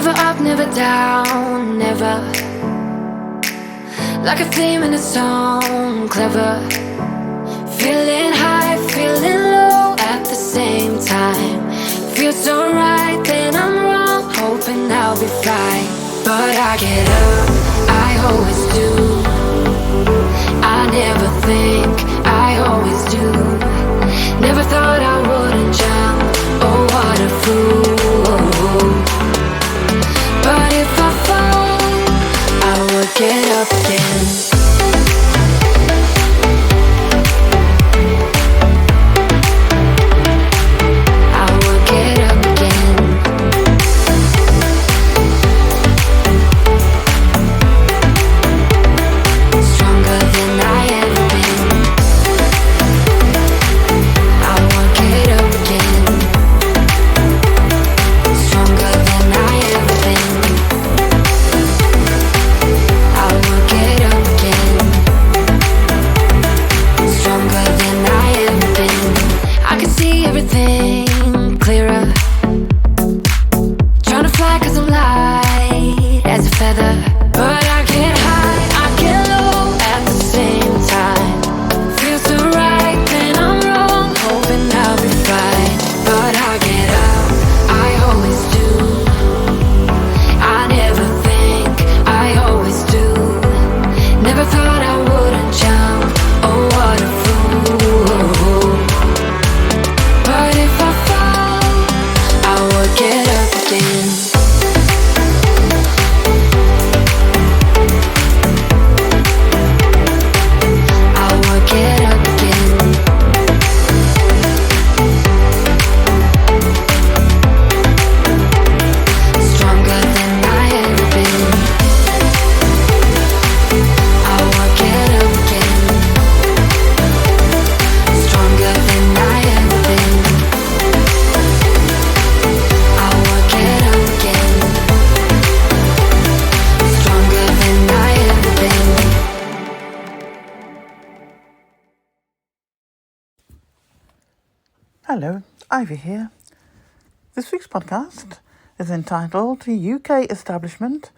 Never up, never down, never. Like a theme in a song, clever. Feeling high, feeling low at the same time. Feels so right, then I'm wrong, hoping I'll be fine. But I get up, I always do. I never think, I always do. Never thought I wouldn't jump, oh what a fool. But if I fall, I will get up again. Hello, Ivy here. This week's podcast is entitled UK Establishment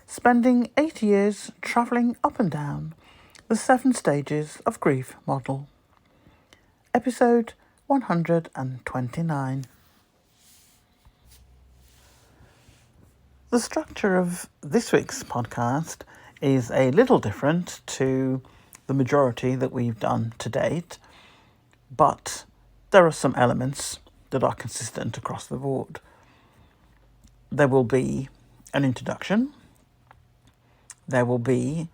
Spending 80 Years Travelling Up and Down the 7 Stages of Grief Model. Episode 129. The structure of this week's podcast is a little different to the majority that we've done to date, but there are some elements that are consistent across the board. There will be an introduction. There will be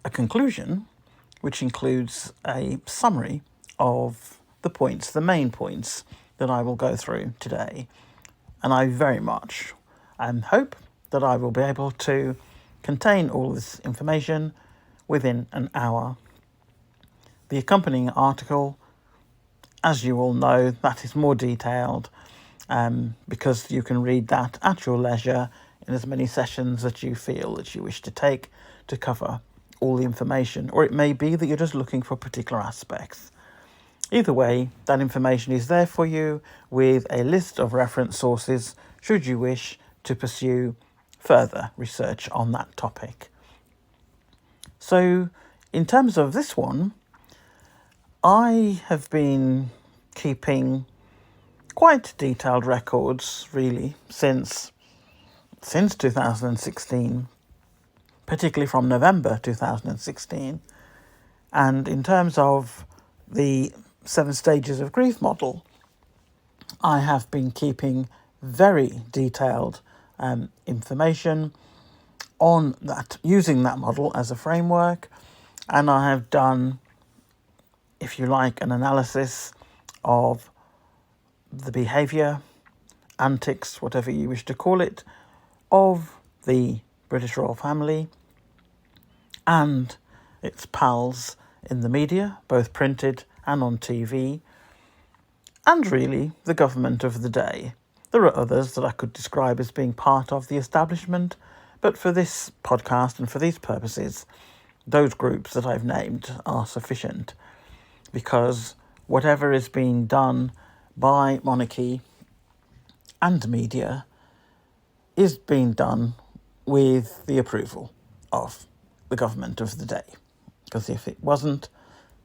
a conclusion, which includes a summary of the points, the main points that I will go through today. And I very much hope that I will be able to contain all this information within an hour. The accompanying article, as you all know, that is more detailed because you can read that at your leisure in as many sessions that you feel that you wish to take to cover all the information. Or it may be that you're just looking for particular aspects. Either way, that information is there for you with a list of reference sources should you wish to pursue further research on that topic. So, in terms of this one, I have been keeping quite detailed records, really, since 2016, particularly from November 2016. And in terms of the 7 Stages of Grief model, I have been keeping very detailed information on that, using that model as a framework, and I have done, if you like, an analysis of the behaviour, antics, whatever you wish to call it, of the British royal family and its pals in the media, both printed and on TV, and really the government of the day. There are others that I could describe as being part of the establishment, but for this podcast and for these purposes, those groups that I've named are sufficient, because whatever is being done by monarchy and media is being done with the approval of the government of the day. Because if it wasn't,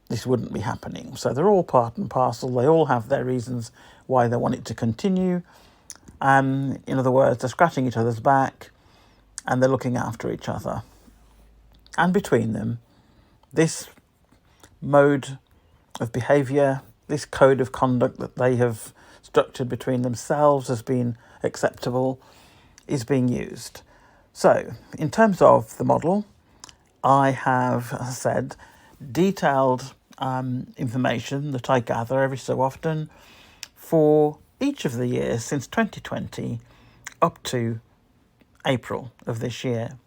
this wouldn't be happening. So they're all part and parcel. They all have their reasons why they want it to continue. In other words, they're scratching each other's back and they're looking after each other. And between them, this mode of behaviour, this code of conduct that they have structured between themselves as being acceptable, is being used. So, in terms of the model, I have, as I said, detailed information that I gather every so often for each of the years since 2020 up to April of this year.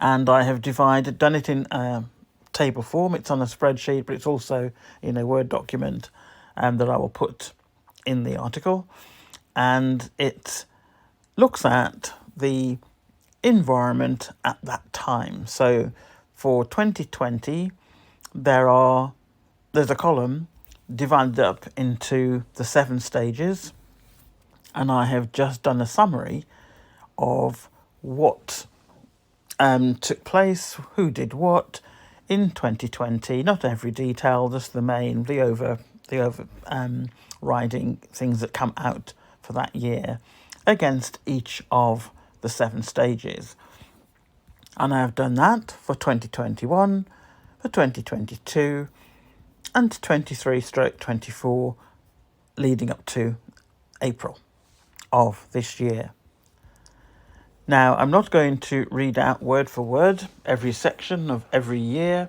And I have done it in table form. It's on a spreadsheet, but it's also in a Word document that I will put in the article. And it looks at the environment at that time. So for 2020, there's a column divided up into the 7 stages, and I have just done a summary of what took place, who did what in 2020. Not every detail, just the overriding things that come out for that year against each of the 7 stages. And I have done that for 2021, for 2022, and 23/24, leading up to April of this year. Now, I'm not going to read out word for word every section of every year,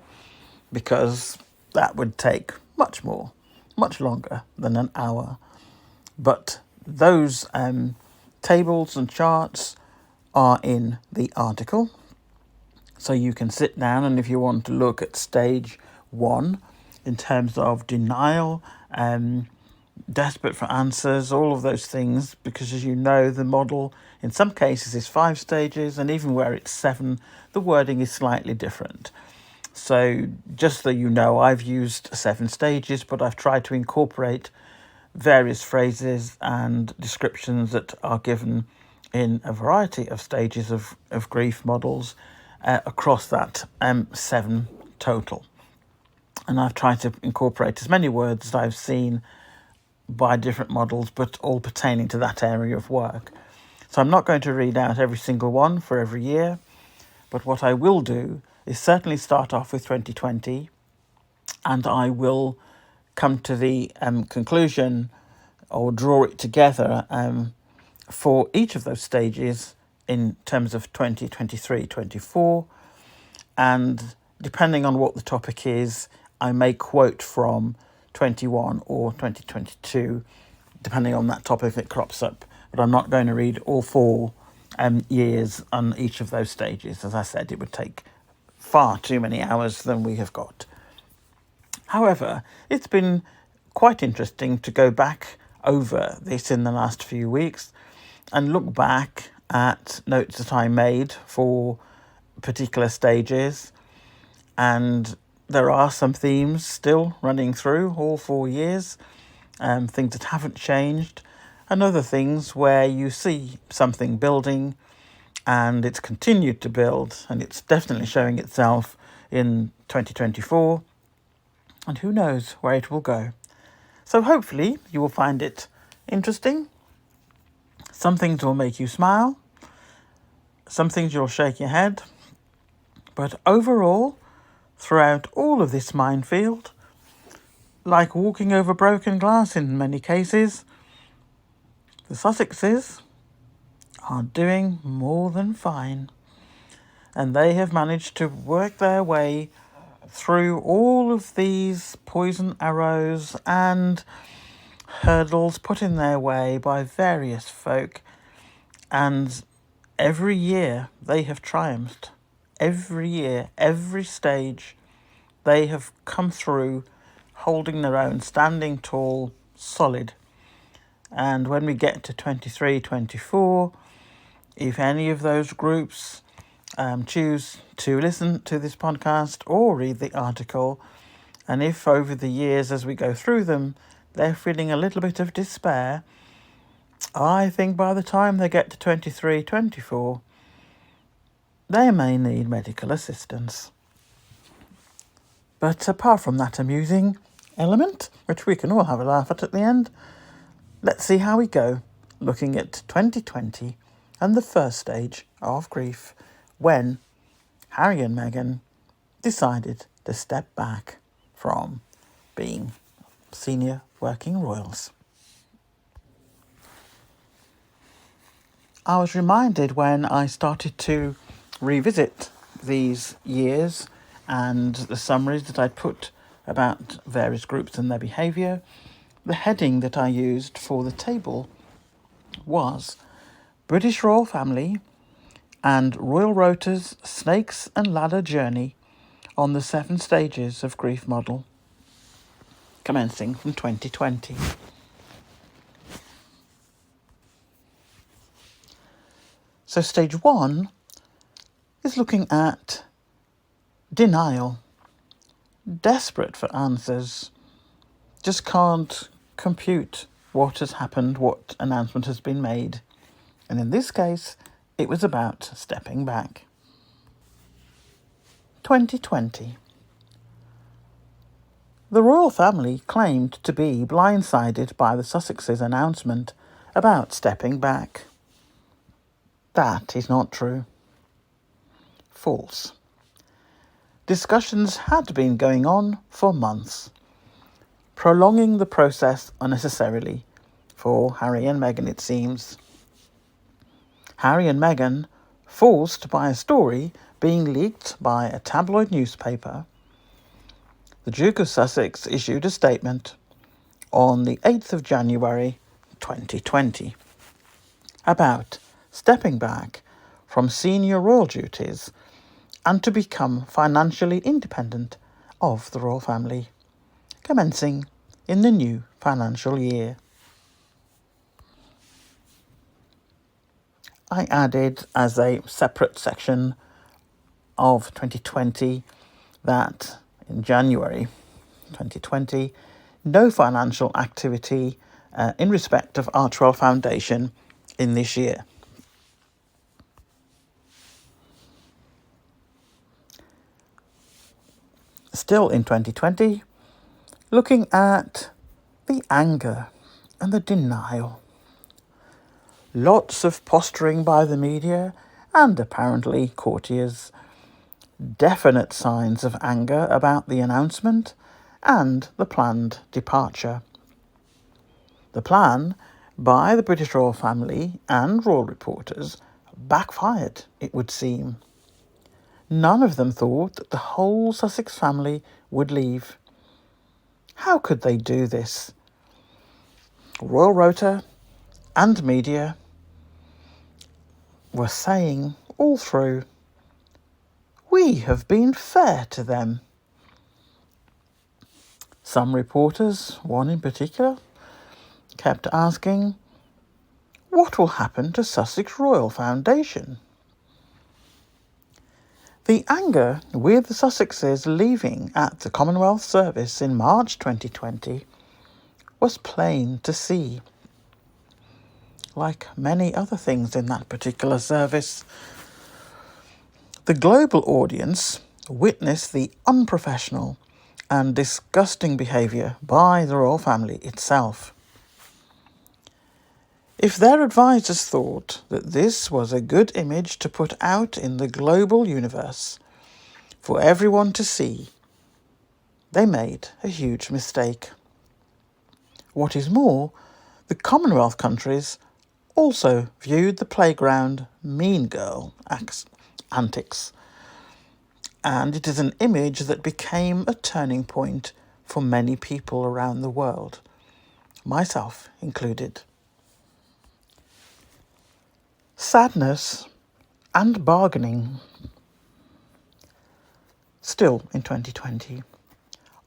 because that would take much longer than an hour. But those tables and charts are in the article. So you can sit down, and if you want to look at stage 1 in terms of denial, desperate for answers, all of those things, because as you know, the model in some cases is 5 stages, and even where it's 7, the wording is slightly different. So just so you know, I've used 7 stages, but I've tried to incorporate various phrases and descriptions that are given in a variety of stages of grief models across that 7 total. And I've tried to incorporate as many words as I've seen by different models, but all pertaining to that area of work. So I'm not going to read out every single one for every year, but what I will do is certainly start off with 2020, and I will come to the conclusion or draw it together for each of those stages in terms of 2023, 24, and depending on what the topic is, I may quote from 21 or 2022, depending on that topic if it crops up. But I'm not going to read all 4 years on each of those stages. As I said, it would take far too many hours than we have got. However, it's been quite interesting to go back over this in the last few weeks and look back at notes that I made for particular stages, and there are some themes still running through all 4 years, things that haven't changed, and other things where you see something building and it's continued to build, and it's definitely showing itself in 2024, and who knows where it will go. So hopefully you will find it interesting. Some things will make you smile, some things you'll shake your head, but overall, throughout all of this minefield, like walking over broken glass in many cases, the Sussexes are doing more than fine. And they have managed to work their way through all of these poison arrows and hurdles put in their way by various folk. And every year they have triumphed. Every year, every stage, they have come through holding their own, standing tall, solid. And when we get to 23, 24, if any of those groups choose to listen to this podcast or read the article, and if over the years as we go through them, they're feeling a little bit of despair, I think by the time they get to 23, 24, they may need medical assistance. But apart from that amusing element, which we can all have a laugh at the end, let's see how we go looking at 2020 and the first stage of grief when Harry and Meghan decided to step back from being senior working royals. I was reminded when I started to revisit these years and the summaries that I'd put about various groups and their behaviour, the heading that I used for the table was British Royal Family and Royal Rota's Snakes and Ladder Journey on the 7 Stages of Grief Model, commencing from 2020. So stage 1 is looking at denial, desperate for answers, just can't compute what has happened, what announcement has been made. And in this case, it was about stepping back. 2020. The royal family claimed to be blindsided by the Sussexes' announcement about stepping back. That is not true. False. Discussions had been going on for months, prolonging the process unnecessarily for Harry and Meghan, it seems. Harry and Meghan, forced by a story being leaked by a tabloid newspaper, the Duke of Sussex issued a statement on the 8th of January 2020 about stepping back from senior royal duties and to become financially independent of the royal family, commencing in the new financial year. I added as a separate section of 2020 that in January 2020, no financial activity in respect of Archwell Foundation in this year. Still in 2020, looking at the anger and the denial. Lots of posturing by the media and apparently courtiers. Definite signs of anger about the announcement and the planned departure. The plan by the British royal family and royal reporters backfired, it would seem. None of them thought that the whole Sussex family would leave. How could they do this? Royal Rota and media were saying all through, we have been fair to them. Some reporters, one in particular, kept asking, what will happen to Sussex Royal Foundation? The anger with the Sussexes leaving at the Commonwealth Service in March 2020 was plain to see. Like many other things in that particular service, the global audience witnessed the unprofessional and disgusting behaviour by the royal family itself. If their advisors thought that this was a good image to put out in the global universe for everyone to see, they made a huge mistake. What is more, the Commonwealth countries also viewed the playground mean girl antics, and it is an image that became a turning point for many people around the world, myself included. Sadness and bargaining. Still in 2020.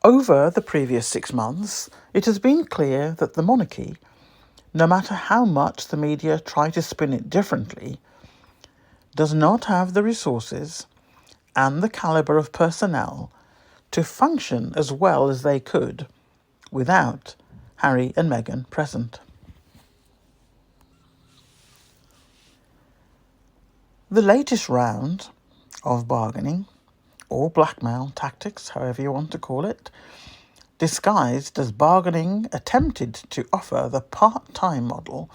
Over the previous 6 months, it has been clear that the monarchy, no matter how much the media try to spin it differently, does not have the resources and the calibre of personnel to function as well as they could without Harry and Meghan present. The latest round of bargaining, or blackmail tactics, however you want to call it, disguised as bargaining, attempted to offer the part-time model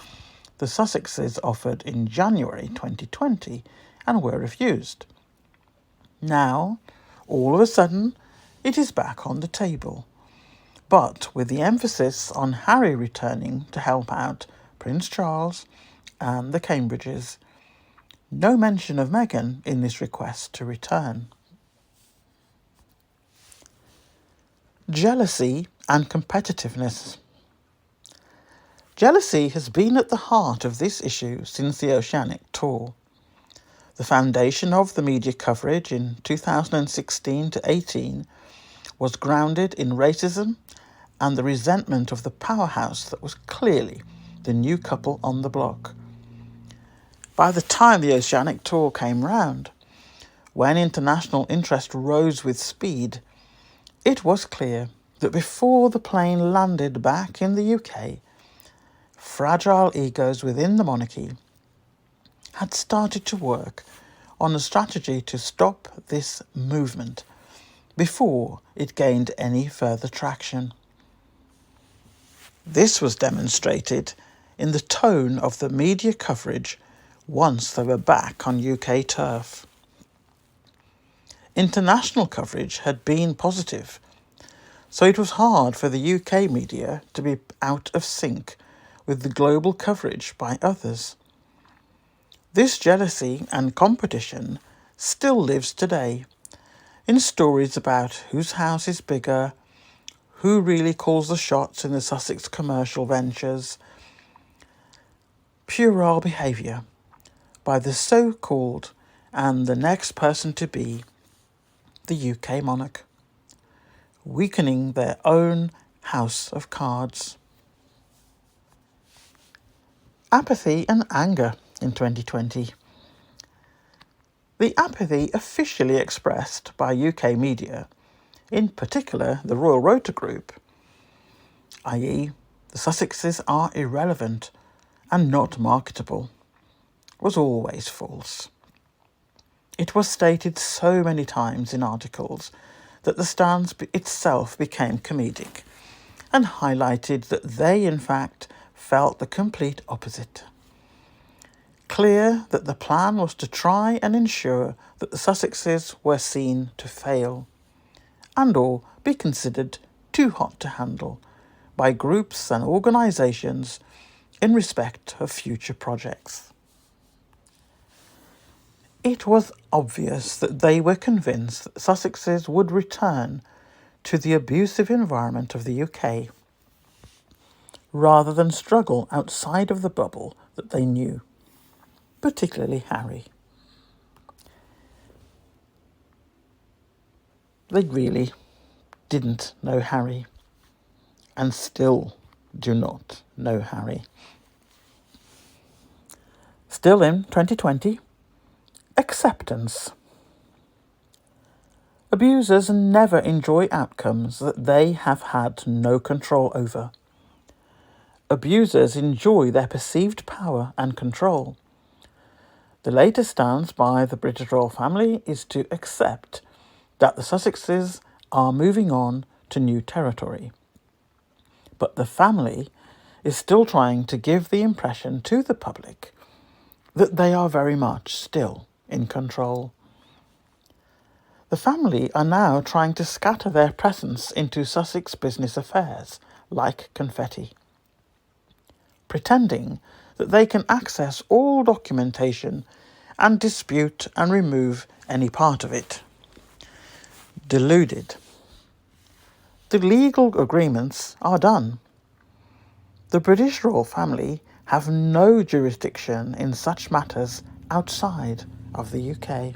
the Sussexes offered in January 2020 and were refused. Now, all of a sudden, it is back on the table, but with the emphasis on Harry returning to help out Prince Charles and the Cambridges. No mention of Meghan in this request to return. Jealousy and competitiveness. Jealousy has been at the heart of this issue since the Oceanic tour. The foundation of the media coverage in 2016 to 18 was grounded in racism and the resentment of the powerhouse that was clearly the new couple on the block. By the time the Oceanic tour came round, when international interest rose with speed, it was clear that before the plane landed back in the UK, fragile egos within the monarchy had started to work on a strategy to stop this movement before it gained any further traction. This was demonstrated in the tone of the media coverage once they were back on UK turf. International coverage had been positive, so it was hard for the UK media to be out of sync with the global coverage by others. This jealousy and competition still lives today in stories about whose house is bigger, who really calls the shots in the Sussex commercial ventures. Puerile behaviour by the so-called and the next person to be the UK monarch, weakening their own house of cards. Apathy and anger in 2020. The apathy officially expressed by UK media, in particular the Royal Rota Group, i.e. the Sussexes are irrelevant and not marketable, was always false. It was stated so many times in articles that the stance itself became comedic and highlighted that they in fact felt the complete opposite. Clear that the plan was to try and ensure that the Sussexes were seen to fail and or be considered too hot to handle by groups and organisations in respect of future projects. It was obvious that they were convinced that Sussexes would return to the abusive environment of the UK, rather than struggle outside of the bubble that they knew, particularly Harry. They really didn't know Harry, and still do not know Harry. Still in 2020, acceptance. Abusers never enjoy outcomes that they have had no control over. Abusers enjoy their perceived power and control. The latest stance by the British royal family is to accept that the Sussexes are moving on to new territory. But the family is still trying to give the impression to the public that they are very much still in control. The family are now trying to scatter their presence into Sussex business affairs like confetti, pretending that they can access all documentation and dispute and remove any part of it. Deluded. The legal agreements are done. The British royal family have no jurisdiction in such matters outside of the UK.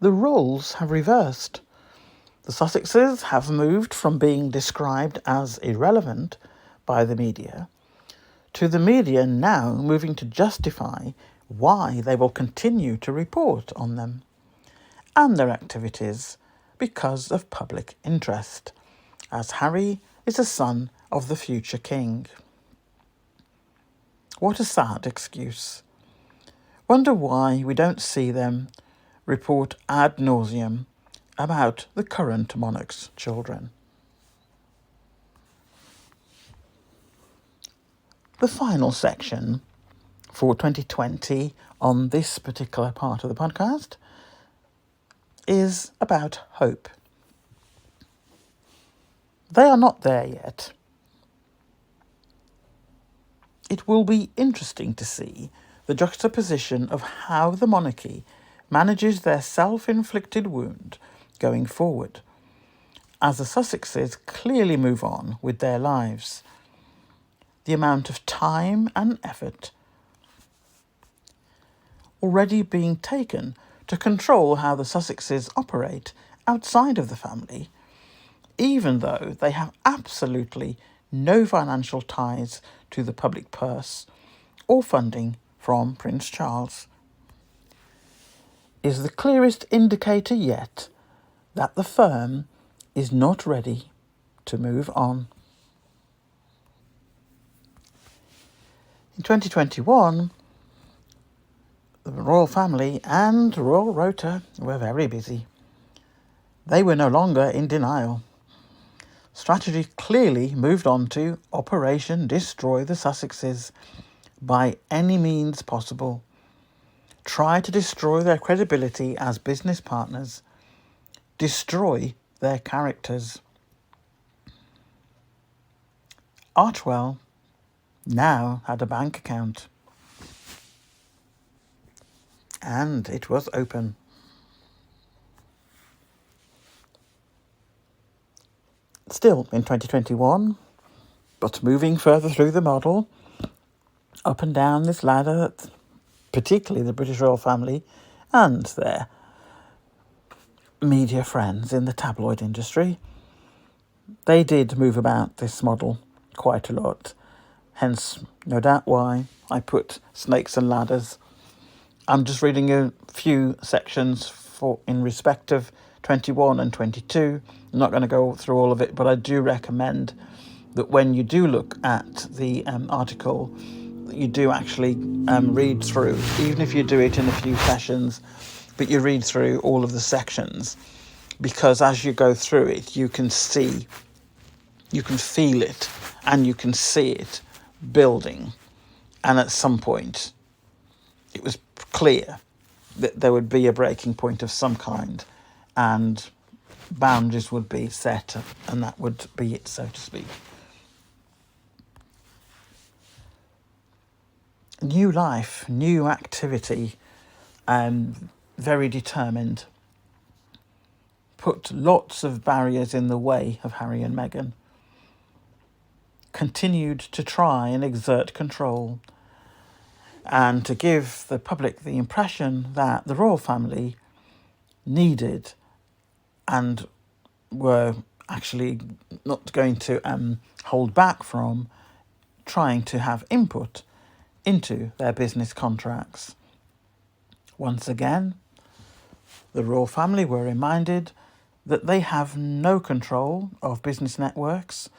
The roles have reversed. The Sussexes have moved from being described as irrelevant by the media to the media now moving to justify why they will continue to report on them and their activities because of public interest, as Harry is a son of the future king. What a sad excuse. wonder why we don't see them report ad nauseum about the current monarch's children. The final section for 2020 on this particular part of the podcast is about hope. They are not there yet. It will be interesting to see the juxtaposition of how the monarchy manages their self-inflicted wound going forward, as the Sussexes clearly move on with their lives. The amount of time and effort already being taken to control how the Sussexes operate outside of the family, even though they have absolutely no financial ties to the public purse or funding from Prince Charles, is the clearest indicator yet that the firm is not ready to move on. In 2021, the royal family and royal rota were very busy. They were no longer in denial. Strategy clearly moved on to Operation Destroy the Sussexes by any means possible. Try to destroy their credibility as business partners. Destroy their characters. Archwell now had a bank account. And it was open. Still in 2021, but moving further through the model, up and down this ladder, particularly the British royal family and their media friends in the tabloid industry, they did move about this model quite a lot. Hence, no doubt why I put snakes and ladders. I'm just reading a few sections in respect of 21 and 22. I'm not going to go through all of it, but I do recommend that when you do look at the article, you do actually read through, even if you do it in a few sessions, but you read through all of the sections, because as you go through it, you can see, you can feel it, and you can see it building. And at some point, it was clear that there would be a breaking point of some kind, and boundaries would be set, and that would be it, so to speak. New life, new activity, very determined. Put lots of barriers in the way of Harry and Meghan. Continued to try and exert control, and to give the public the impression that the royal family needed and were actually not going to hold back from trying to have input into their business contracts. Once again, the royal family were reminded that they have no control of business networks,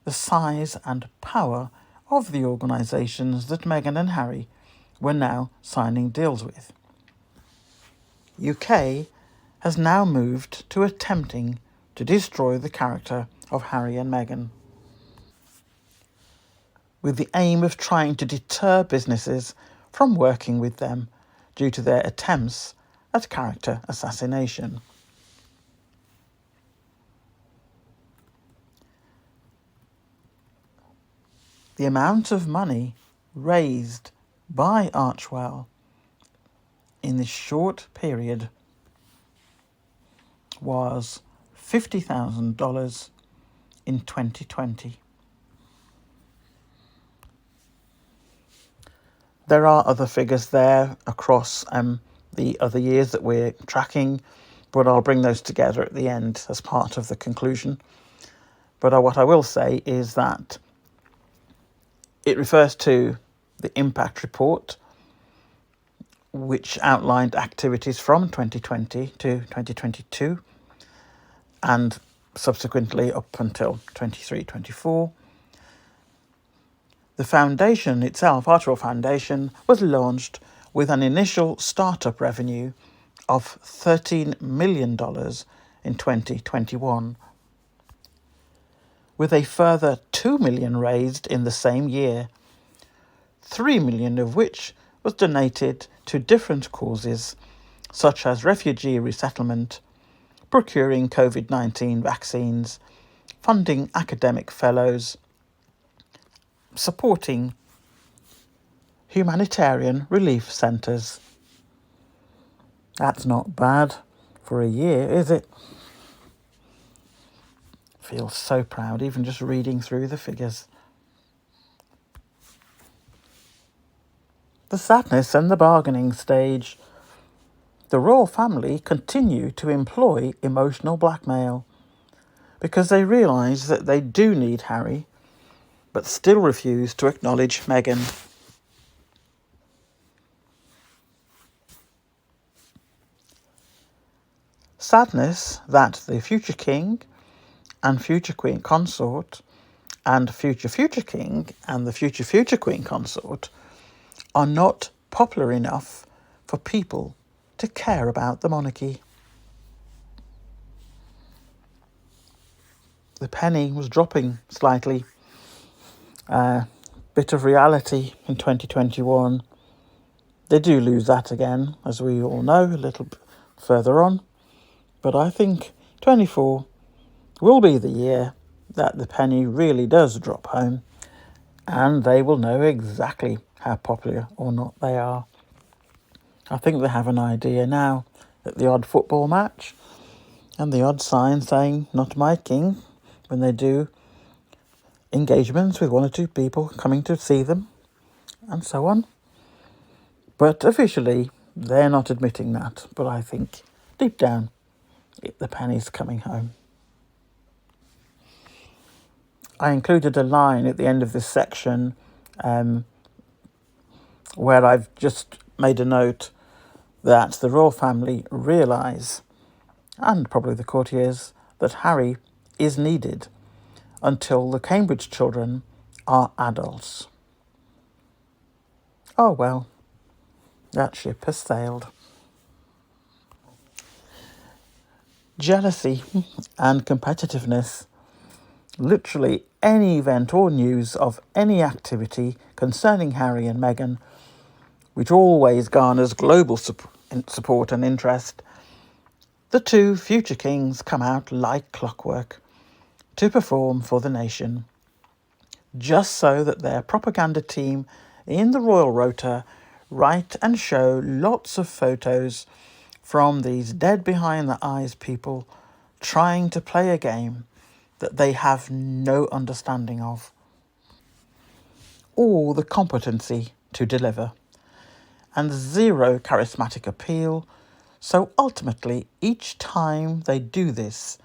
the size and power of the organisations that Meghan and Harry were now signing deals with. UK has now moved to attempting to destroy the character of Harry and Meghan, with the aim of trying to deter businesses from working with them due to their attempts at character assassination. The amount of money raised by Archwell in this short period was $50,000 in 2020. There are other figures there across the other years that we're tracking, but I'll bring those together at the end as part of the conclusion. But what I will say is that it refers to the impact report, which outlined activities from 2020 to 2022 and subsequently up until 23-24. The foundation itself, Archwell Foundation, was launched with an initial startup revenue of $13 million in 2021, with a further $2 million raised in the same year, $3 million of which was donated to different causes such as refugee resettlement, procuring COVID-19 vaccines, funding academic fellows, supporting humanitarian relief centres. That's not bad for a year, is it? Feel so proud even just reading through the figures. The sadness and the bargaining stage. The royal family continue to employ emotional blackmail because they realise that they do need Harry, but still refuse to acknowledge Meghan. Sadness that the future king and future queen consort and future king and the future queen consort are not popular enough for people to care about the monarchy. The penny was dropping slightly. Bit of reality in 2021. They do lose that again, as we all know, a little further on. But I think 24 will be the year that the penny really does drop home, and they will know exactly how popular or not they are. I think they have an idea now at the odd football match and the odd sign saying, "Not my king," when they do engagements with one or two people coming to see them and so on. But officially, they're not admitting that. But I think deep down, the penny's coming home. I included a line at the end of this section where I've just made a note that the royal family realise, and probably the courtiers, that Harry is needed until the Cambridge children are adults. Oh well, that ship has sailed. Jealousy and competitiveness. Literally any event or news of any activity concerning Harry and Meghan, which always garners global support and interest, the two future kings come out like clockwork to perform for the nation, just so that their propaganda team in the Royal Rota write and show lots of photos from these dead behind the eyes people trying to play a game that they have no understanding of, or the competency to deliver, and zero charismatic appeal. So ultimately, each time they do this,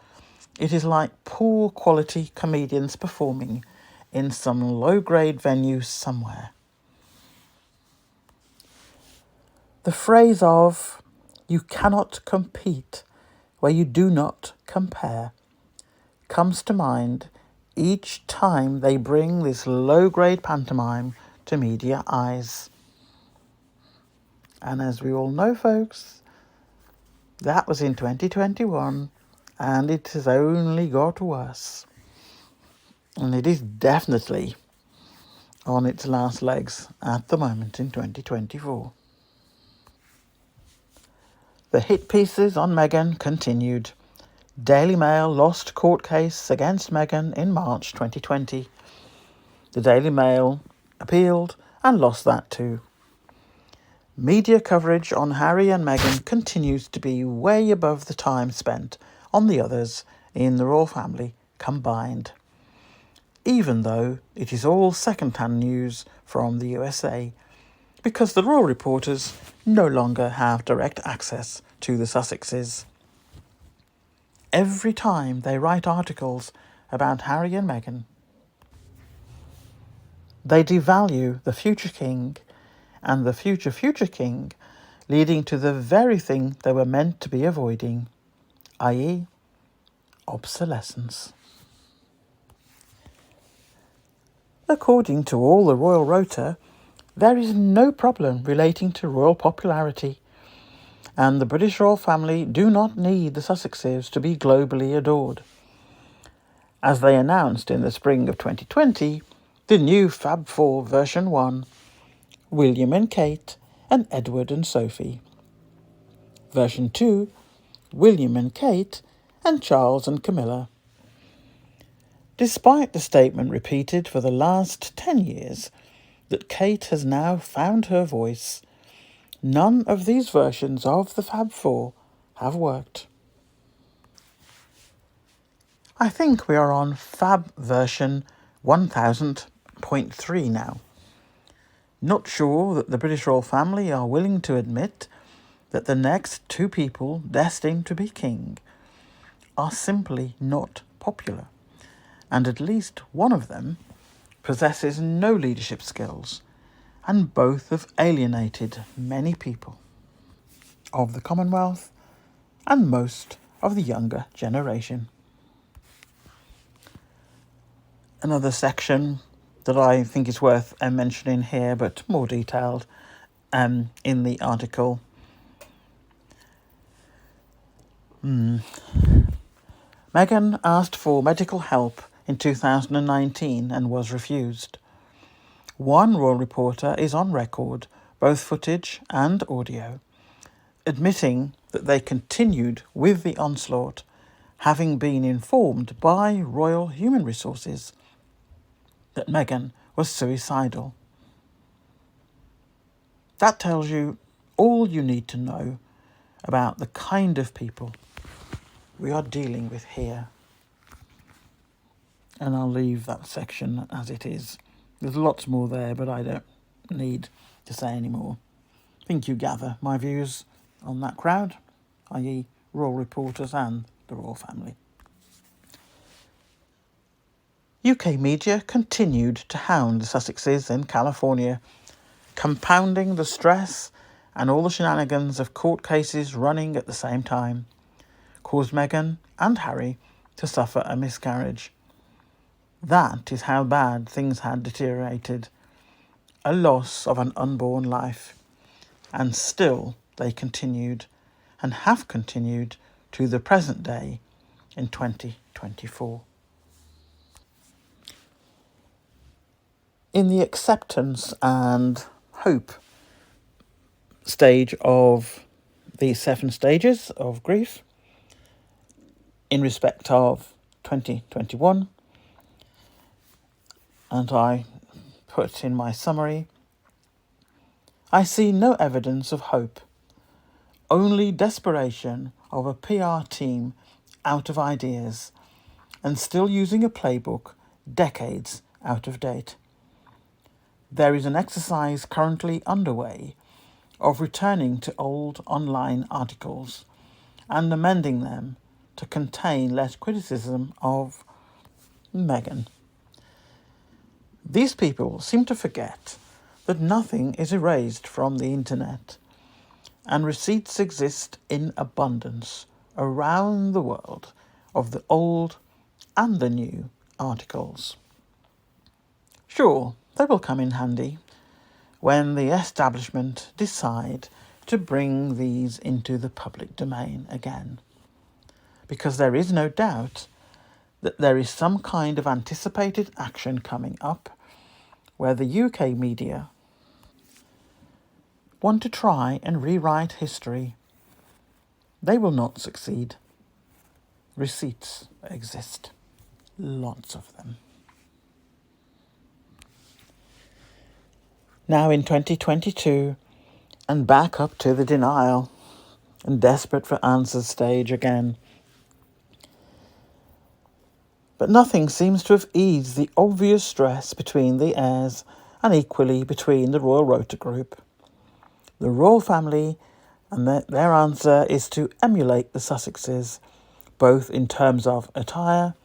it is like poor quality comedians performing in some low-grade venue somewhere. The phrase of, "you cannot compete where you do not compare," comes to mind each time they bring this low-grade pantomime to media eyes. And as we all know, folks, that was in 2021, and it has only got worse. And it is definitely on its last legs at the moment in 2024. The hit pieces on Meghan continued. Daily Mail lost court case against Meghan in March 2020. The Daily Mail appealed and lost that too. Media coverage on Harry and Meghan continues to be way above the time spent on the others in the royal family combined, even though it is all second-hand news from the USA, because the royal reporters no longer have direct access to the Sussexes. Every time they write articles about Harry and Meghan, they devalue the future king and the future king, leading to the very thing they were meant to be avoiding, i.e., obsolescence. According to all the Royal Rota, There is no problem relating to royal popularity, and the British royal family do not need the Sussexes to be globally adored. As they announced in the spring of 2020, the new Fab Four version 1, William and Kate, and Edward and Sophie. Version 2, William and Kate, and Charles and Camilla. Despite the statement repeated for the last 10 years that Kate has now found her voice, none of these versions of the Fab Four have worked. I think we are on Fab version 1000.3 now. Not sure that the British royal family are willing to admit that the next two people destined to be king are simply not popular, and at least one of them possesses no leadership skills, and both have alienated many people of the Commonwealth and most of the younger generation. Another section that I think is worth mentioning here, but more detailed in the article. Meghan asked for medical help in 2019 and was refused. One royal reporter is on record, both footage and audio, admitting that they continued with the onslaught, having been informed by Royal Human Resources that Meghan was suicidal. That tells you all you need to know about the kind of people we are dealing with here. And I'll leave that section as it is. There's lots more there, but I don't need to say any more. I think you gather my views on that crowd, i.e. royal reporters and the royal family. UK media continued to hound the Sussexes in California, compounding the stress and all the shenanigans of court cases running at the same time, caused Meghan and Harry to suffer a miscarriage. That is how bad things had deteriorated. A loss of an unborn life. And still they continued, and have continued to the present day in 2024. In the acceptance and hope stage of the 7 stages of grief, in respect of 2021, and I put in my summary, I see no evidence of hope, only desperation of a PR team out of ideas and still using a playbook decades out of date. There is an exercise currently underway of returning to old online articles and amending them to contain less criticism of Meghan. These people seem to forget that nothing is erased from the internet, and receipts exist in abundance around the world of the old and the new articles. Sure, they will come in handy when the establishment decide to bring these into the public domain again, because there is no doubt that there is some kind of anticipated action coming up where the UK media want to try and rewrite history. They will not succeed. Receipts exist. Lots of them. Now in 2022, and back up to the denial and desperate for answers stage again. But nothing seems to have eased the obvious stress between the heirs and equally between the Royal Rota Group. The royal family, and their answer is to emulate the Sussexes, both in terms of attire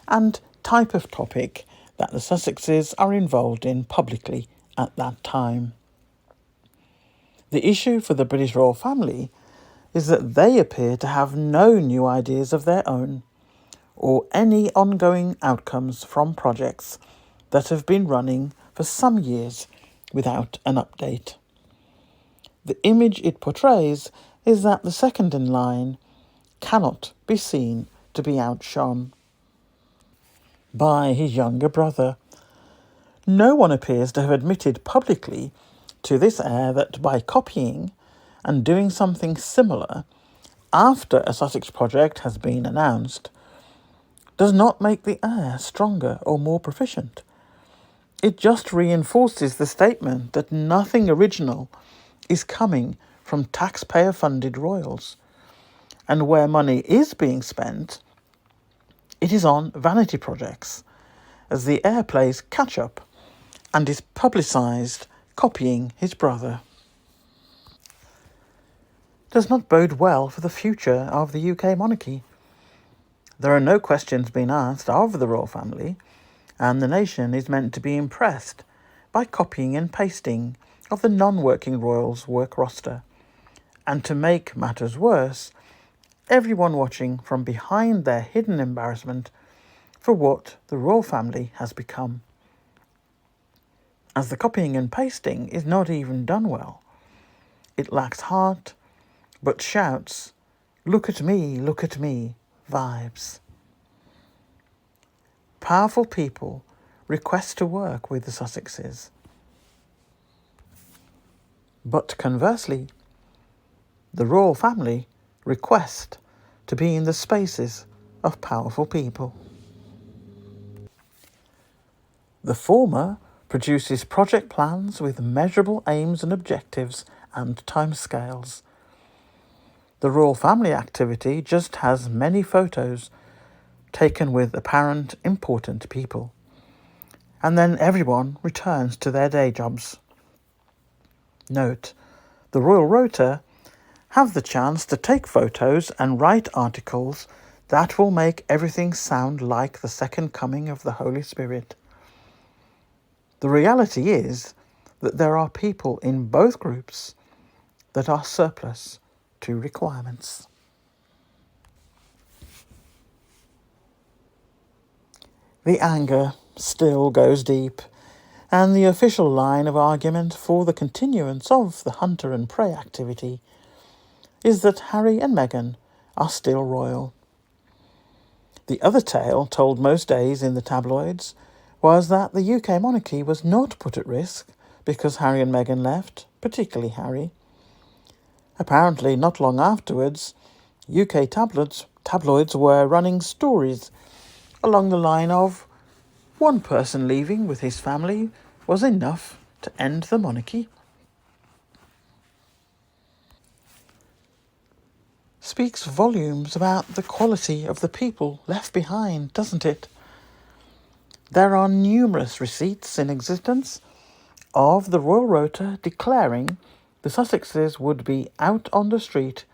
and type of topic that the Sussexes are involved in publicly at that time. The issue for the British royal family is that they appear to have no new ideas of their own, or any ongoing outcomes from projects that have been running for some years without an update. The image it portrays is that the second in line cannot be seen to be outshone by his younger brother. No one appears to have admitted publicly to this heir that by copying and doing something similar after a Sussex project has been announced does not make the heir stronger or more proficient. It just reinforces the statement that nothing original is coming from taxpayer-funded royals, and where money is being spent, it is on vanity projects, as the heir plays catch-up and is publicised copying his brother. Does not bode well for the future of the UK monarchy. There are no questions being asked of the royal family, and the nation is meant to be impressed by copying and pasting of the non-working royals' work roster. And to make matters worse, everyone watching from behind their hidden embarrassment for what the royal family has become. As the copying and pasting is not even done well. It lacks heart, but shouts, look at me, vibes. Powerful people request to work with the Sussexes. But conversely, the royal family request to be in the spaces of powerful people. The former produces project plans with measurable aims and objectives and timescales. The royal family activity just has many photos taken with apparent important people, and then everyone returns to their day jobs. Note, the Royal Rota have the chance to take photos and write articles that will make everything sound like the second coming of the Holy Spirit. The reality is that there are people in both groups that are surplus to requirements. The anger still goes deep, and the official line of argument for the continuance of the hunter and prey activity is that Harry and Meghan are still royal. The other tale told most days in the tabloids was that the UK monarchy was not put at risk because Harry and Meghan left, particularly Harry. Apparently, not long afterwards, UK tabloids were running stories along the line of one person leaving with his family was enough to end the monarchy. Speaks volumes about the quality of the people left behind, doesn't it? There are numerous receipts in existence of the Royal Rota declaring the Sussexes would be out on the street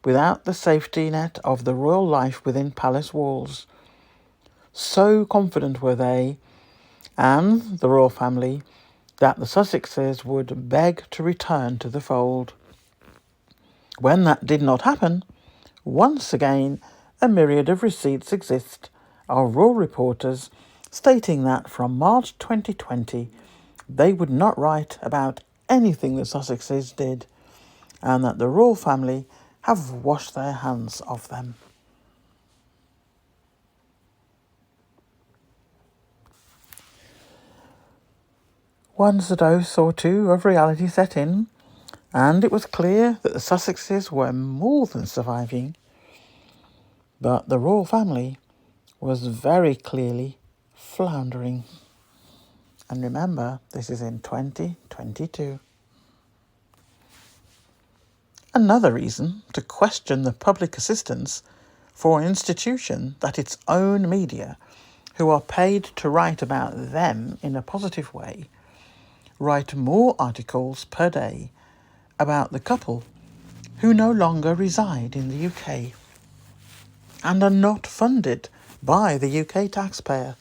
without the safety net of the royal life within palace walls. So confident were they, and the royal family, that the Sussexes would beg to return to the fold. When that did not happen, once again a myriad of receipts exist of royal reporters stating that from March 2020 they would not write about anything the Sussexes did, and that the royal family have washed their hands of them. Once a dose or two of reality set in, and it was clear that the Sussexes were more than surviving, but the royal family was very clearly floundering. And remember, this is in 2022. Another reason to question the public assistance for an institution that its own media, who are paid to write about them in a positive way, write more articles per day about the couple who no longer reside in the UK and are not funded by the UK taxpayer.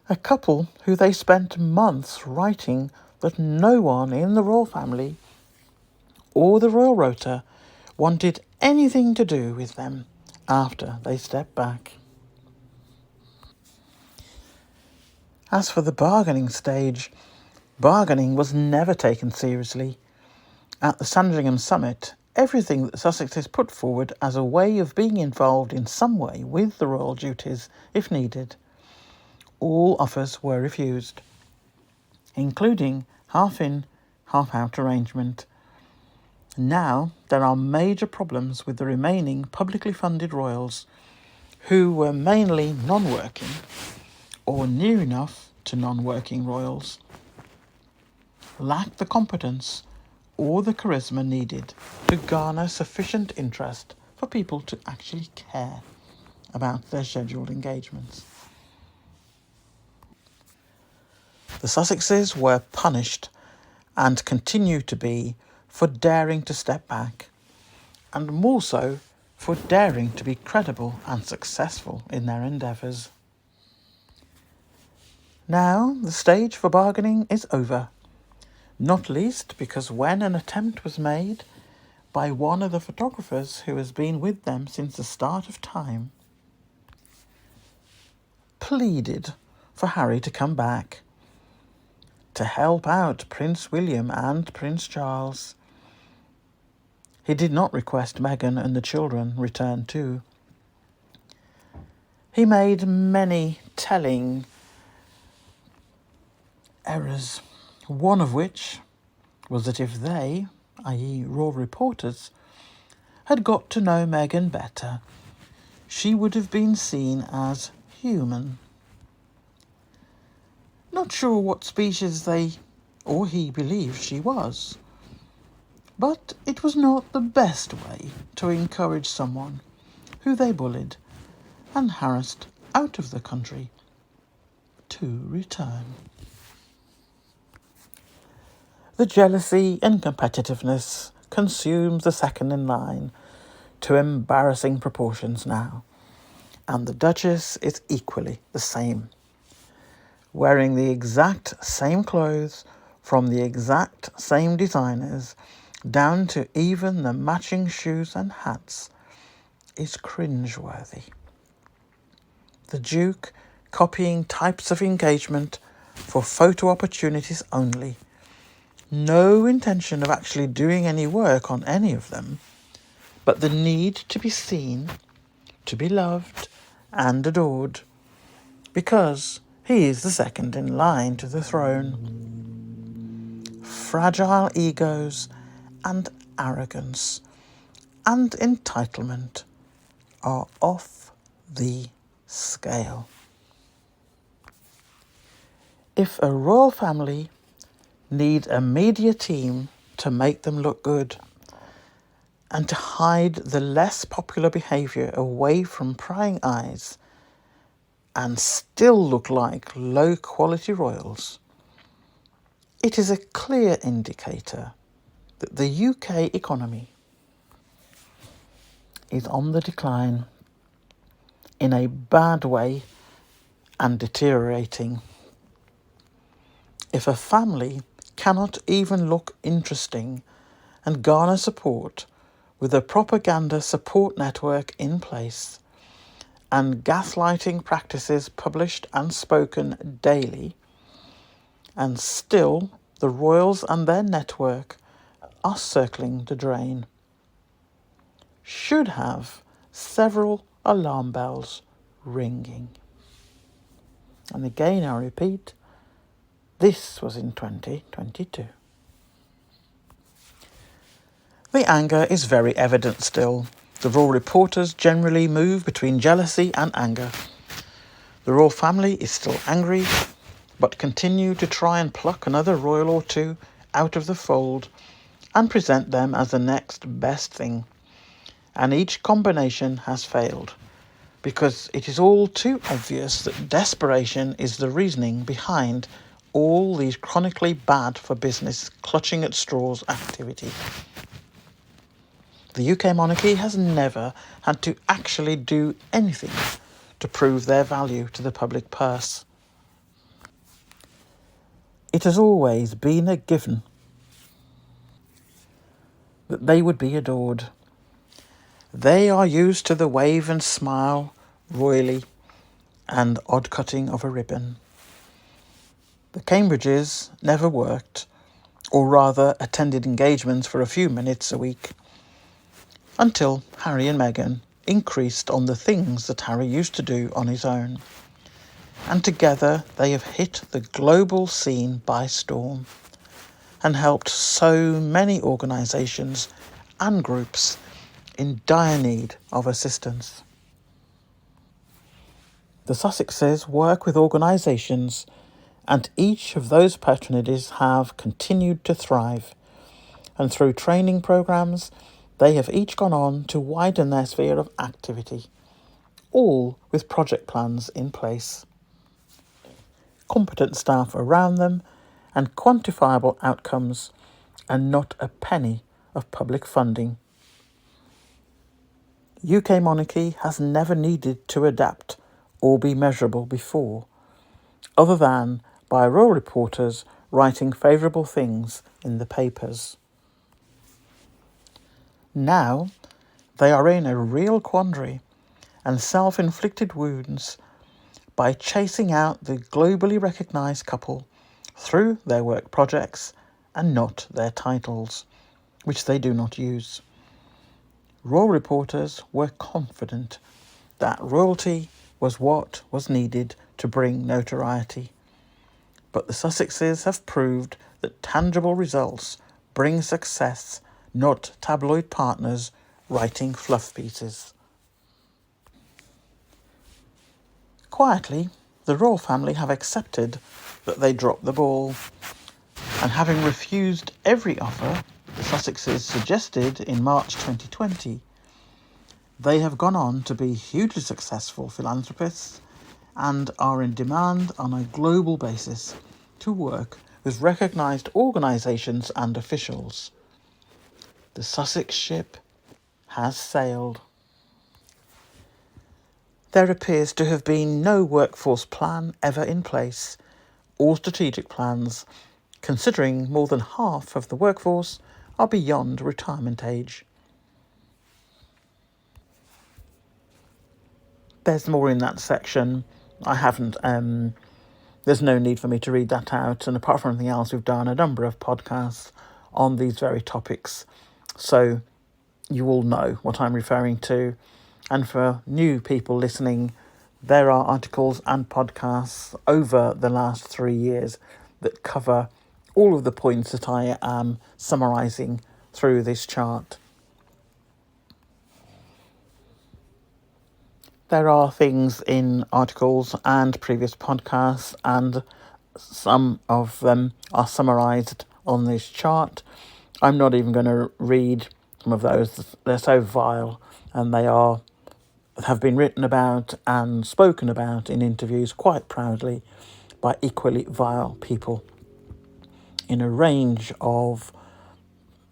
A couple who they spent months writing that no one in the royal family or the Royal Rota wanted anything to do with them after they stepped back. As for the bargaining stage, bargaining was never taken seriously. At the Sandringham Summit, everything that Sussex has put forward as a way of being involved in some way with the royal duties, if needed. All offers were refused, including half-in, half-out arrangement. Now there are major problems with the remaining publicly funded royals, who were mainly non-working or near enough to non-working royals, lacked the competence or the charisma needed to garner sufficient interest for people to actually care about their scheduled engagements. The Sussexes were punished and continue to be for daring to step back, and more so for daring to be credible and successful in their endeavours. Now the stage for bargaining is over, not least because when an attempt was made by one of the photographers who has been with them since the start of time, pleaded for Harry to come back to help out Prince William and Prince Charles. He did not request Meghan and the children return too. He made many telling errors, one of which was that if they, i.e. royal reporters, had got to know Meghan better, she would have been seen as human. Not sure what species they or he believed she was, but it was not the best way to encourage someone who they bullied and harassed out of the country to return. The jealousy and competitiveness consumes the second in line to embarrassing proportions now, and the Duchess is equally the same, wearing the exact same clothes from the exact same designers, down to even the matching shoes and hats, is cringeworthy. The Duke copying types of engagement for photo opportunities only, no intention of actually doing any work on any of them, but the need to be seen, to be loved and adored, because he is the second in line to the throne. Fragile egos and arrogance and entitlement are off the scale. If a royal family need a media team to make them look good and to hide the less popular behaviour away from prying eyes and still look like low-quality royals, it is a clear indicator that the UK economy is on the decline in a bad way and deteriorating. If a family cannot even look interesting and garner support with a propaganda support network in place and gaslighting practices published and spoken daily, and still the royals and their network are circling the drain, should have several alarm bells ringing. And again I repeat, this was in 2022. The anger is very evident still. The royal reporters generally move between jealousy and anger. The royal family is still angry, but continue to try and pluck another royal or two out of the fold and present them as the next best thing. And each combination has failed, because it is all too obvious that desperation is the reasoning behind all these chronically bad for business, clutching at straws activity. The UK monarchy has never had to actually do anything to prove their value to the public purse. It has always been a given that they would be adored. They are used to the wave and smile royally and odd cutting of a ribbon. The Cambridges never worked, or rather attended engagements for a few minutes a week, until Harry and Meghan increased on the things that Harry used to do on his own. And together they have hit the global scene by storm and helped so many organisations and groups in dire need of assistance. The Sussexes work with organisations, and each of those patronages have continued to thrive, and through training programmes they have each gone on to widen their sphere of activity, all with project plans in place, competent staff around them, and quantifiable outcomes, and not a penny of public funding. UK monarchy has never needed to adapt or be measurable before, other than by royal reporters writing favourable things in the papers. Now they are in a real quandary and self-inflicted wounds by chasing out the globally recognised couple through their work projects and not their titles, which they do not use. Royal reporters were confident that royalty was what was needed to bring notoriety, but the Sussexes have proved that tangible results bring success, not tabloid partners writing fluff pieces. Quietly, the royal family have accepted that they dropped the ball, and having refused every offer the Sussexes suggested in March 2020, they have gone on to be hugely successful philanthropists and are in demand on a global basis to work with recognised organisations and officials. The Sussex ship has sailed. There appears to have been no workforce plan ever in place, or strategic plans, considering more than half of the workforce are beyond retirement age. There's more in that section. There's no need for me to read that out, and apart from anything else, we've done a number of podcasts on these very topics, so you all know what I'm referring to. And for new people listening, there are articles and podcasts over the last 3 years that cover all of the points that I am summarising through this chart. There are things in articles and previous podcasts, and some of them are summarised on this chart. I'm not even going to read some of those. They're so vile, and have been written about and spoken about in interviews quite proudly by equally vile people in a range of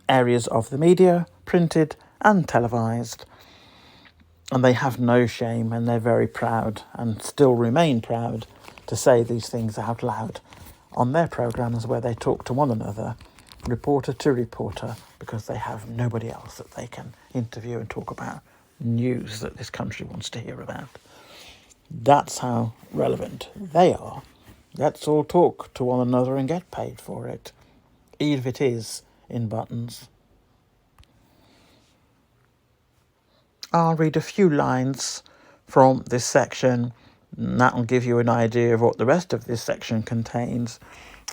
areas of the media, printed and televised. And they have no shame, and they're very proud and still remain proud to say these things out loud on their programmes where they talk to one another, reporter to reporter, because they have nobody else that they can interview and talk about news that this country wants to hear about. That's how relevant they are. Let's all talk to one another and get paid for it, even if it is in buttons. I'll read a few lines from this section, and that'll give you an idea of what the rest of this section contains.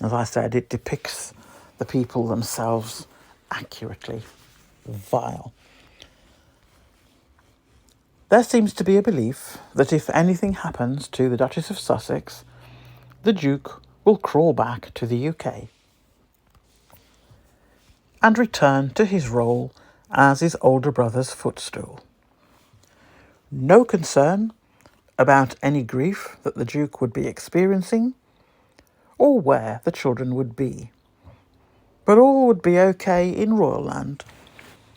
As I said, it depicts the people themselves accurately. Vile. There seems to be a belief that if anything happens to the Duchess of Sussex, the Duke will crawl back to the UK and return to his role as his older brother's footstool. No concern about any grief that the Duke would be experiencing or where the children would be. But all would be okay in royal land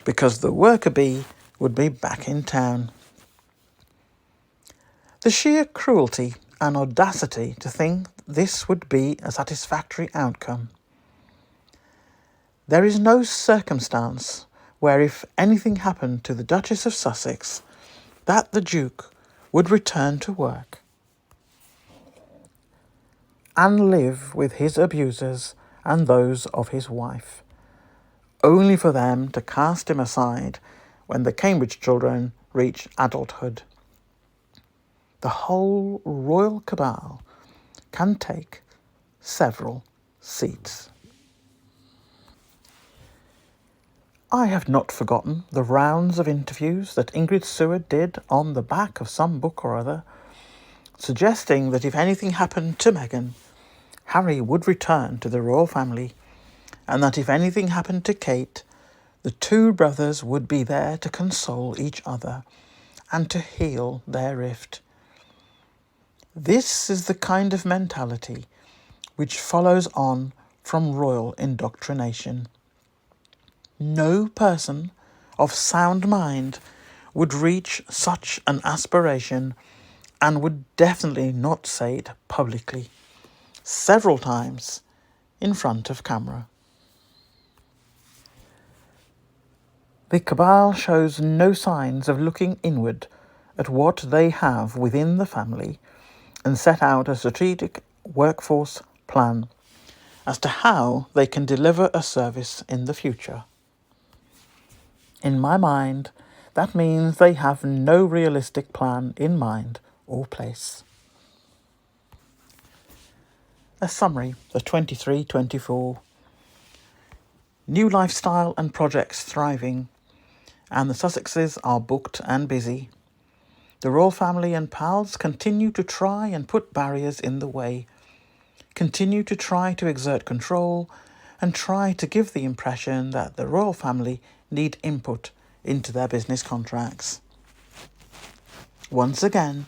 because the worker bee would be back in town. The sheer cruelty and audacity to think this would be a satisfactory outcome. There is no circumstance where if anything happened to the Duchess of Sussex, that the Duke would return to work. and live with his abusers and those of his wife, only for them to cast him aside when the Cambridge children reach adulthood. The whole royal cabal can take several seats. I have not forgotten the rounds of interviews that Ingrid Seward did on the back of some book or other, suggesting that if anything happened to Meghan, Harry would return to the royal family, and that if anything happened to Kate, the two brothers would be there to console each other and to heal their rift. This is the kind of mentality which follows on from royal indoctrination. No person of sound mind would reach such an aspiration and would definitely not say it publicly, several times in front of camera. The cabal shows no signs of looking inward at what they have within the family and set out a strategic workforce plan as to how they can deliver a service in the future. In my mind, that means they have no realistic plan in mind or place. A summary of 23-24. New lifestyle and projects thriving, and the Sussexes are booked and busy. The royal family and pals continue to try and put barriers in the way, continue to try to exert control, and try to give the impression that the royal family need input into their business contracts. Once again,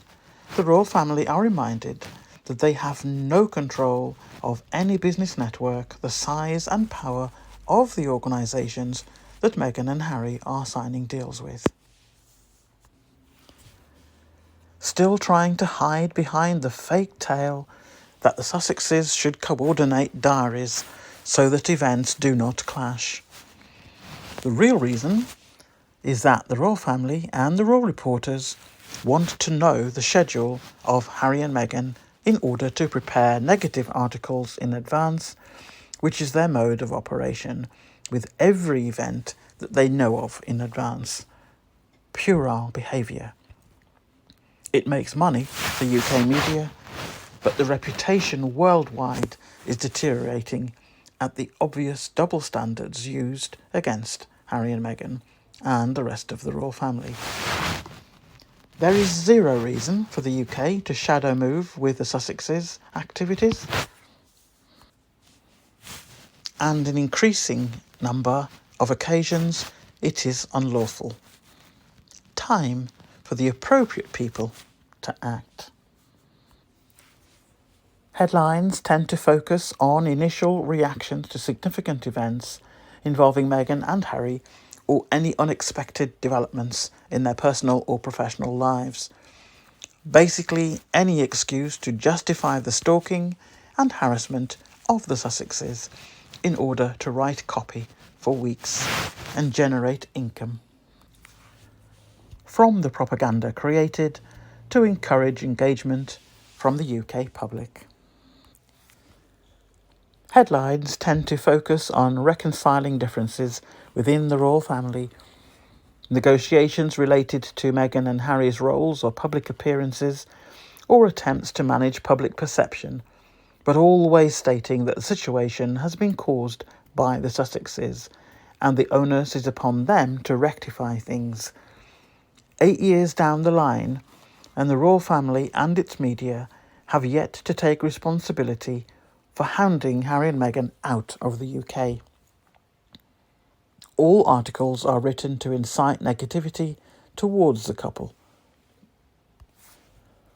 the royal family are reminded that they have no control of any business network the size and power of the organisations that Meghan and Harry are signing deals with. Still trying to hide behind the fake tale that the Sussexes should coordinate diaries so that events do not clash. The real reason is that the royal family and the royal reporters want to know the schedule of Harry and Meghan in order to prepare negative articles in advance, which is their mode of operation with every event that they know of in advance. Puerile behaviour. It makes money for UK media, but the reputation worldwide is deteriorating at the obvious double standards used against Harry and Meghan and the rest of the royal family. There is zero reason for the UK to shadow move with the Sussexes' activities, and an increasing number of occasions it is unlawful. Time for the appropriate people to act. Headlines tend to focus on initial reactions to significant events involving Meghan and Harry, or any unexpected developments in their personal or professional lives. Basically, any excuse to justify the stalking and harassment of the Sussexes in order to write copy for weeks and generate income. From the propaganda created to encourage engagement from the UK public. Headlines tend to focus on reconciling differences within the royal family, negotiations related to Meghan and Harry's roles or public appearances, or attempts to manage public perception, but always stating that the situation has been caused by the Sussexes and the onus is upon them to rectify things. 8 years down the line, and the royal family and its media have yet to take responsibility for hounding Harry and Meghan out of the UK. All articles are written to incite negativity towards the couple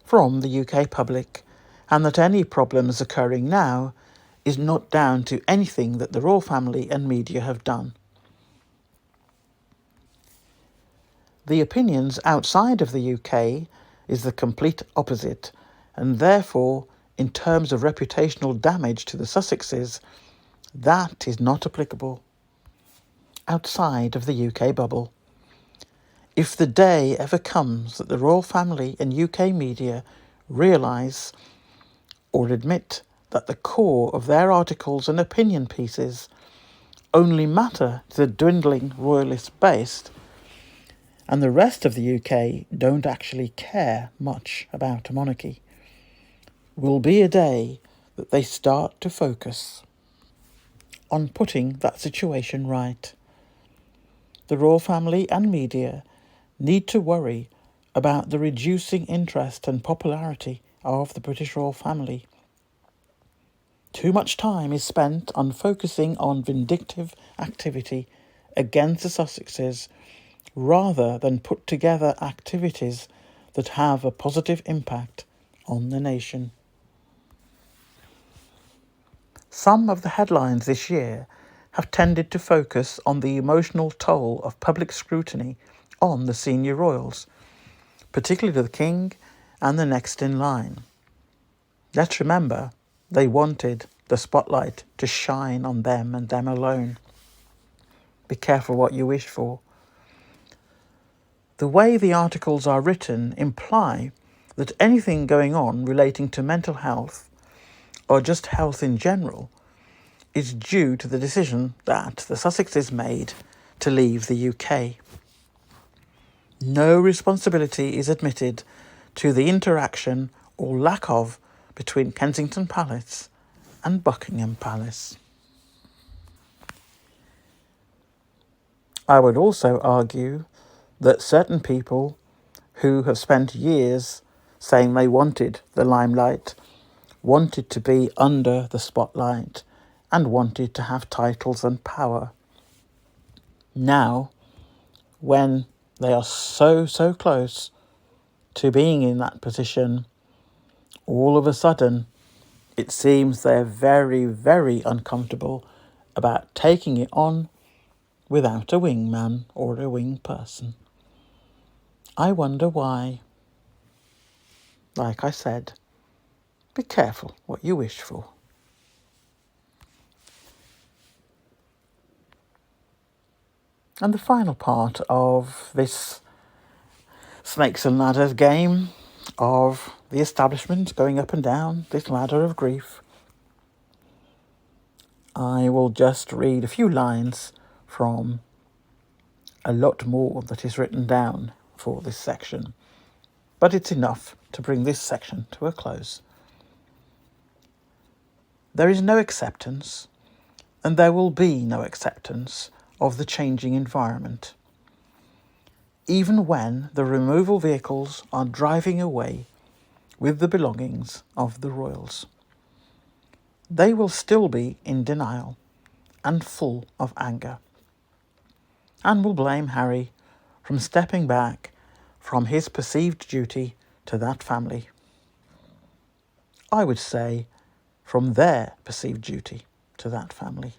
from the UK public, and that any problems occurring now is not down to anything that the royal family and media have done. The opinions outside of the UK is the complete opposite, and therefore, in terms of reputational damage to the Sussexes, that is not applicable outside of the UK bubble. If the day ever comes that the royal family and UK media realise or admit that the core of their articles and opinion pieces only matter to the dwindling royalist base, and the rest of the UK don't actually care much about a monarchy, will be a day that they start to focus on putting that situation right. The royal family and media need to worry about the reducing interest and popularity of the British royal family. Too much time is spent on focusing on vindictive activity against the Sussexes rather than put together activities that have a positive impact on the nation. Some of the headlines this year have tended to focus on the emotional toll of public scrutiny on the senior royals, particularly the King and the next in line. Let's remember, they wanted the spotlight to shine on them and them alone. Be careful what you wish for. The way the articles are written imply that anything going on relating to mental health, or just health in general, is due to the decision that the Sussexes made to leave the UK. No responsibility is admitted to the interaction or lack of between Kensington Palace and Buckingham Palace. I would also argue that certain people who have spent years saying they wanted the limelight, wanted to be under the spotlight, and wanted to have titles and power, now, when they are so close to being in that position, all of a sudden it seems they're very uncomfortable about taking it on without a wingman or a wing person. I wonder why. Like I said, be careful what you wish for. And the final part of this snakes and ladders game of the establishment going up and down this ladder of grief, I will just read a few lines from a lot more that is written down for this section, but it's enough to bring this section to a close. There is no acceptance, and there will be no acceptance of the changing environment. Even when the removal vehicles are driving away with the belongings of the royals, they will still be in denial and full of anger, and will blame Harry from stepping back from his perceived duty to that family. I would say from their perceived duty to that family.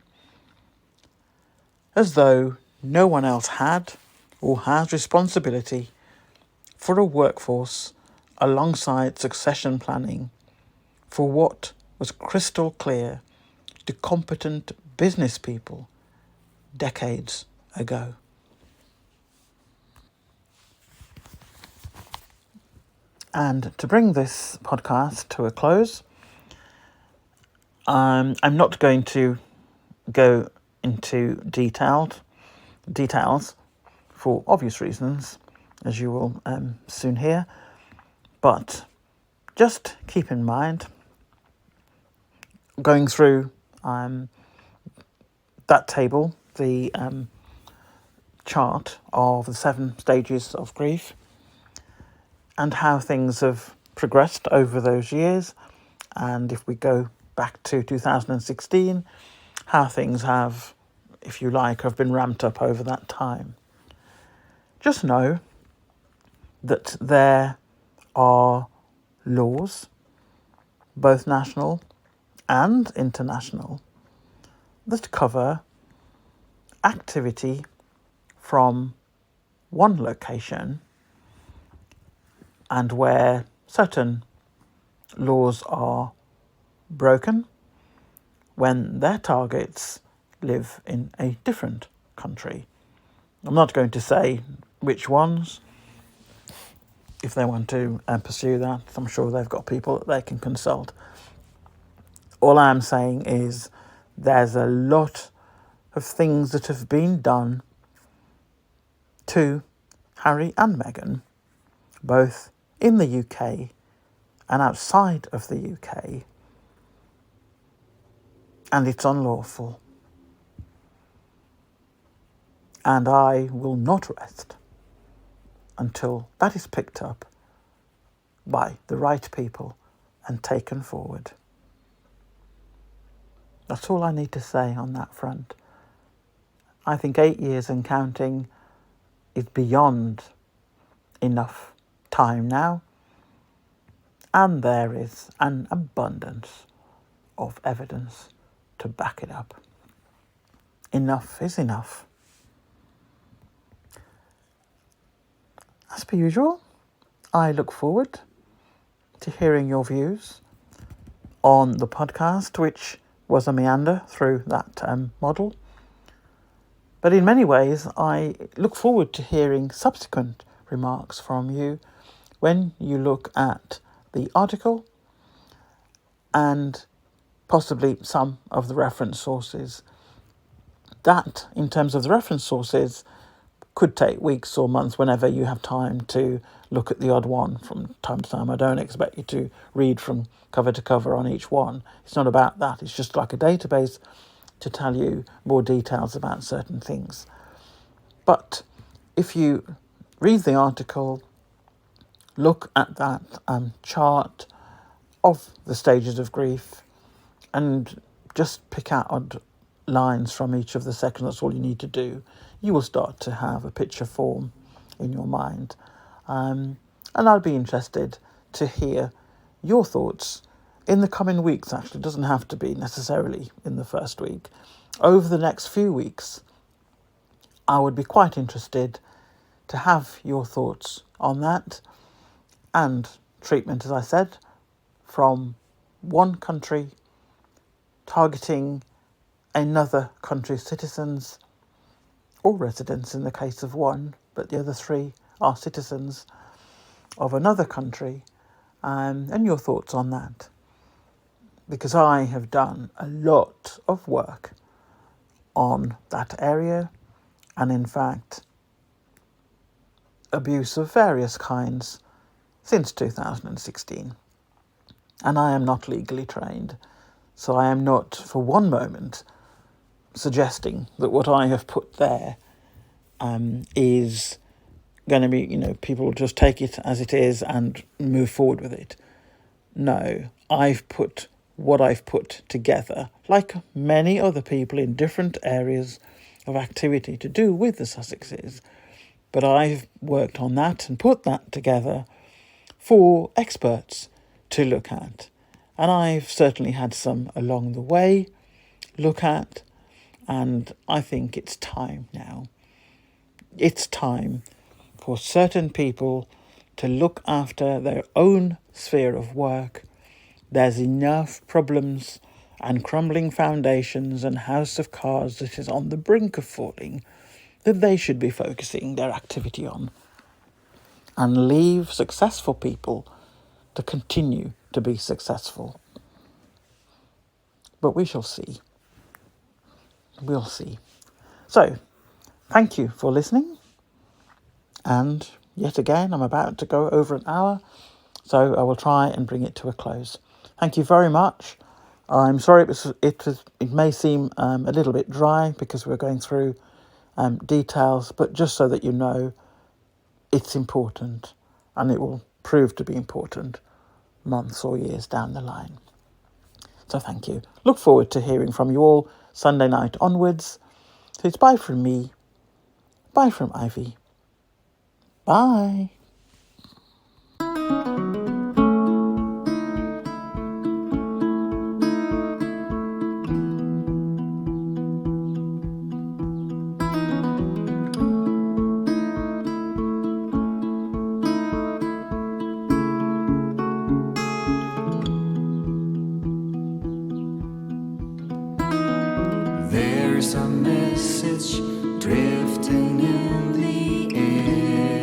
As though no one else had or has responsibility for a workforce alongside succession planning for what was crystal clear to competent business people decades ago. And to bring this podcast to a close, I'm not going to go into details for obvious reasons, as you will soon hear, but just keep in mind, going through that table, the chart of the 7 stages of grief, and how things have progressed over those years, and if we go back to 2016, how things have, if you like, have been ramped up over that time. Just know that there are laws, both national and international, that cover activity from one location, and where certain laws are broken, when their targets live in a different country. I'm not going to say which ones. If they want to pursue that, I'm sure they've got people that they can consult. All I'm saying is there's a lot of things that have been done to Harry and Meghan, both in the UK and outside of the UK, and it's unlawful. And I will not rest until that is picked up by the right people and taken forward. That's all I need to say on that front. I think 8 years and counting is beyond enough time now, and there is an abundance of evidence to back it up. Enough is enough. As per usual, I look forward to hearing your views on the podcast, which was a meander through that model. But in many ways, I look forward to hearing subsequent remarks from you when you look at the article and possibly some of the reference sources. That, in terms of the reference sources, could take weeks or months whenever you have time to look at the odd one from time to time. I don't expect you to read from cover to cover on each one. It's not about that. It's just like a database to tell you more details about certain things. But if you read the article, look at that chart of the stages of grief and just pick out odd lines from each of the sections, that's all you need to do. You will start to have a picture form in your mind. And I'd be interested to hear your thoughts in the coming weeks. Actually, it doesn't have to be necessarily in the first week. Over the next few weeks, I would be quite interested to have your thoughts on that and treatment, as I said, from one country targeting another country's citizens or residents in the case of one, but the other three are citizens of another country, and your thoughts on that. Because I have done a lot of work on that area, and in fact, abuse of various kinds since 2016. And I am not legally trained, so I am not for one moment suggesting that what I have put there is going to be, people will just take it as it is and move forward with it. No, I've put what I've put together, like many other people in different areas of activity to do with the Sussexes, but I've worked on that and put that together for experts to look at. And I've certainly had some along the way look at, and I think it's time now. It's time for certain people to look after their own sphere of work. There's enough problems and crumbling foundations and house of cards that is on the brink of falling that they should be focusing their activity on, and leave successful people to continue to be successful. But we shall see. We'll see. So, thank you for listening. And yet again, I'm about to go over an hour, so I will try and bring it to a close. Thank you very much. I'm sorry it may seem a little bit dry because we're going through details, but just so that you know, it's important, and it will prove to be important months or years down the line. So thank you. Look forward to hearing from you all Sunday night onwards. So it's bye from me. Bye from Ivy. Bye. There's a message drifting in the air.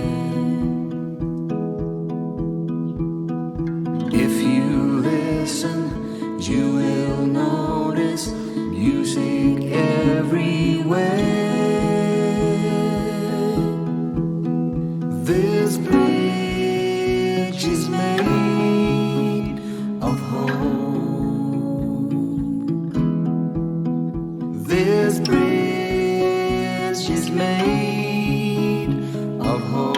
This bridge is made of hope. This bridge is made of hope.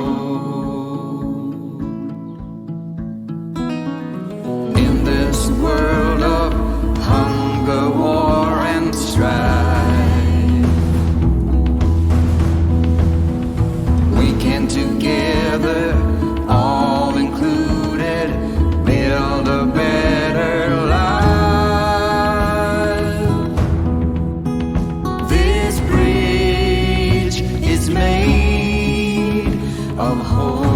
In this world of hunger, war, and strife, we can together, all included, build a better life. This bridge is made of hope.